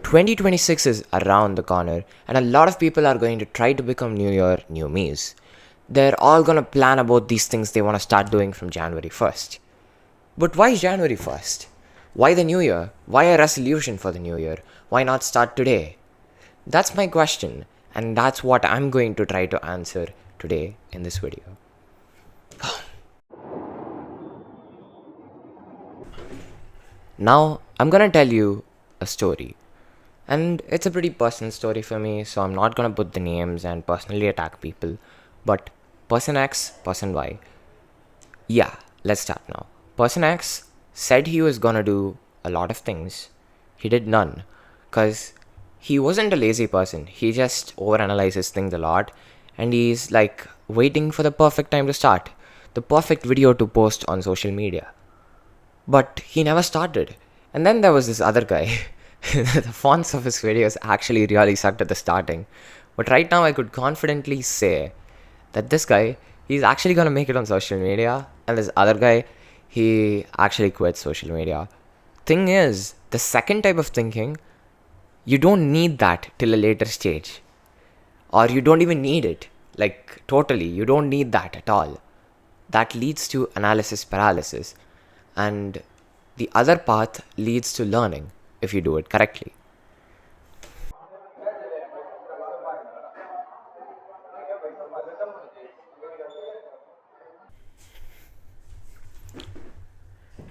2026 is around the corner, and a lot of people are going to try to become New Year, New Me's. They're all gonna plan about these things they want to start doing from January 1st. But why January 1st? Why the New Year? Why a resolution for the New Year? Why not start today? That's my question, and that's what I'm going to try to answer today in this video. Now, I'm gonna tell you a story. And it's a pretty personal story for me, so I'm not gonna put the names and personally attack people. But person X, person Y. Yeah, let's start now. Person X said he was gonna do a lot of things. He did none. Because he wasn't a lazy person. He just overanalyzes things a lot. And he's like waiting for the perfect time to start. The perfect video to post on social media. But he never started. And then there was this other guy. The fonts of his videos actually really sucked at the starting. But right now I could confidently say that this guy, he's actually gonna make it on social media. And this other guy, he actually quit social media. Thing is, the second type of thinking, you don't need that till a later stage. Or you don't even need it. Like, totally, you don't need that at all. That leads to analysis paralysis. And the other path leads to learning if you do it correctly.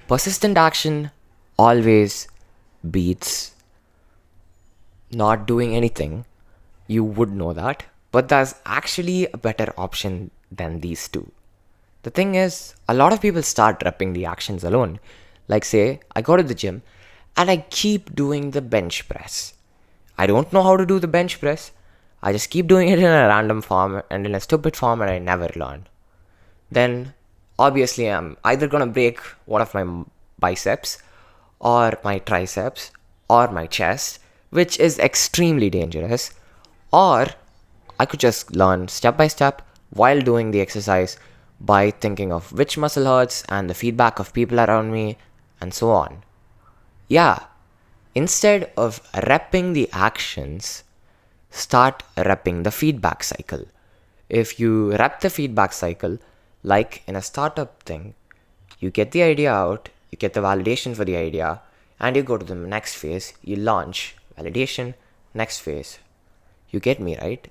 Persistent action always beats not doing anything. You would know that. But there's actually a better option than these two. The thing is, a lot of people start repping the actions alone. Like, say, I go to the gym and I keep doing the bench press. I don't know how to do the bench press. I just keep doing it in a random form and in a stupid form, and I never learn. Then, obviously, I'm either gonna break one of my biceps, or my triceps, or my chest, which is extremely dangerous. Or I could just learn step by step while doing the exercise by thinking of which muscle hurts and the feedback of people around me and so on. Yeah, instead of repping the actions, start repping the feedback cycle. If you rep the feedback cycle, like in a startup thing, you get the idea out, you get the validation for the idea, and you go to the next phase, you launch, validation, next phase. You get me, right?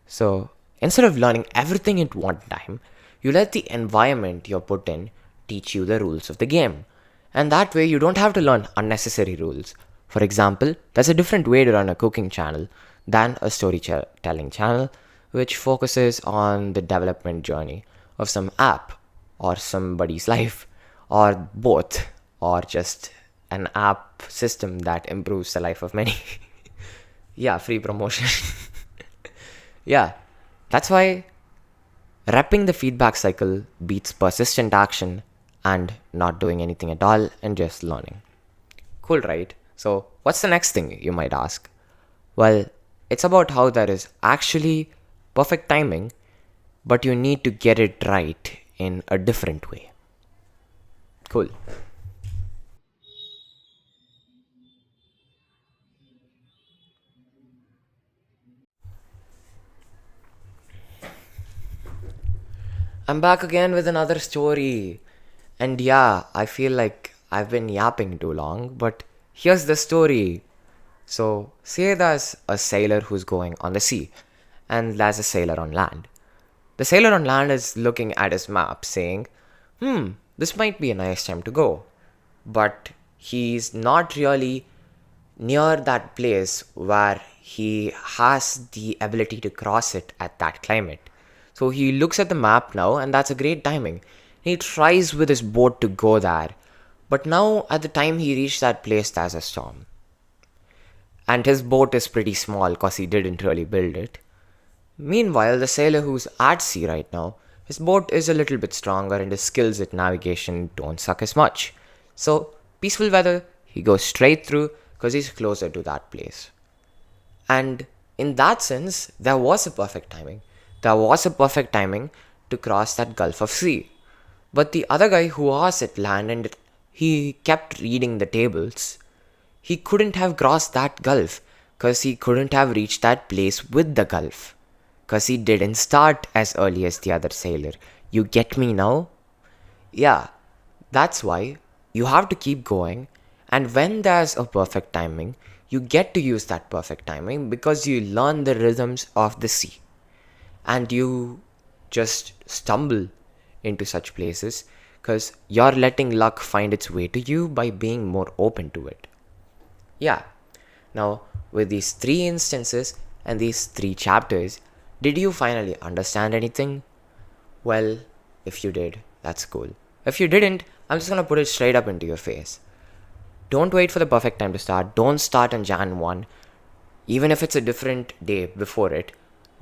So instead of learning everything at one time, you let the environment you're put in teach you the rules of the game. And that way you don't have to learn unnecessary rules. For example, there's a different way to run a cooking channel than a storytelling channel, which focuses on the development journey of some app or somebody's life, or both, or just an app system that improves the life of many. Yeah, free promotion. Yeah, that's why repping the feedback cycle beats persistent action and not doing anything at all and just learning. Cool, right? So, what's the next thing, you might ask? Well, it's about how there is actually perfect timing, but you need to get it right in a different way. Cool. I'm back again with another story. And yeah, I feel like I've been yapping too long, but here's the story. So, say there's a sailor who's going on the sea, and there's a sailor on land. The sailor on land is looking at his map, saying, this might be a nice time to go. But he's not really near that place where he has the ability to cross it at that climate. So he looks at the map now, and that's a great timing. He tries with his boat to go there. But now, at the time he reached that place, there's a storm. And his boat is pretty small because he didn't really build it. Meanwhile, the sailor who's at sea right now, his boat is a little bit stronger and his skills at navigation don't suck as much. So, peaceful weather, he goes straight through because he's closer to that place. And in that sense, there was a perfect timing. There was a perfect timing to cross that Gulf of Sea. But the other guy who was at land and he kept reading the tables, he couldn't have crossed that gulf because he couldn't have reached that place with the Gulf. Because he didn't start as early as the other sailor. You get me now? Yeah, that's why you have to keep going. And when there's a perfect timing, you get to use that perfect timing because you learn the rhythms of the sea. And you just stumble into such places because you're letting luck find its way to you by being more open to it. Yeah. Now, with these three instances and these three chapters, did you finally understand anything? Well, if you did, that's cool. If you didn't, I'm just gonna put it straight up into your face. Don't wait for the perfect time to start. Don't start on Jan 1. Even if it's a different day before it,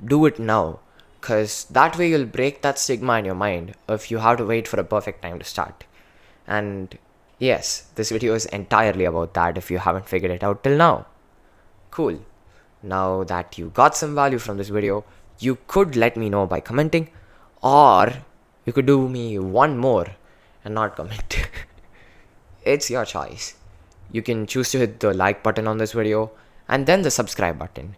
do it now. Because that way you'll break that stigma in your mind if you have to wait for a perfect time to start. And yes, this video is entirely about that if you haven't figured it out till now. Cool. Now that you got some value from this video, you could let me know by commenting, or you could do me one more and not comment. It's your choice. You can choose to hit the like button on this video and then the subscribe button.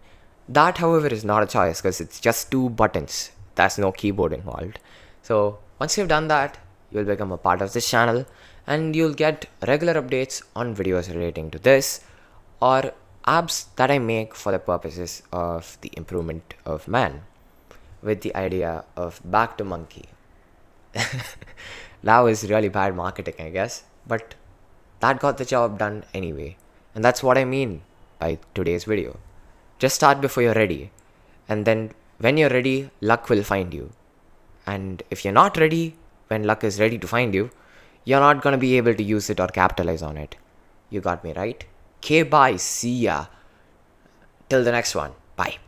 That, however, is not a choice because it's just two buttons. There's no keyboard involved. So once you've done that, you'll become a part of this channel and you'll get regular updates on videos relating to this or apps that I make for the purposes of the improvement of man, with the idea of back to monkey. That was really bad marketing, I guess, but that got the job done anyway. And that's what I mean by today's video. Just start before you're ready, and then when you're ready, luck will find you. And if you're not ready, when luck is ready to find you, you're not gonna be able to use it or capitalize on it. You got me right? Okay, bye. See ya. Till the next one. Bye.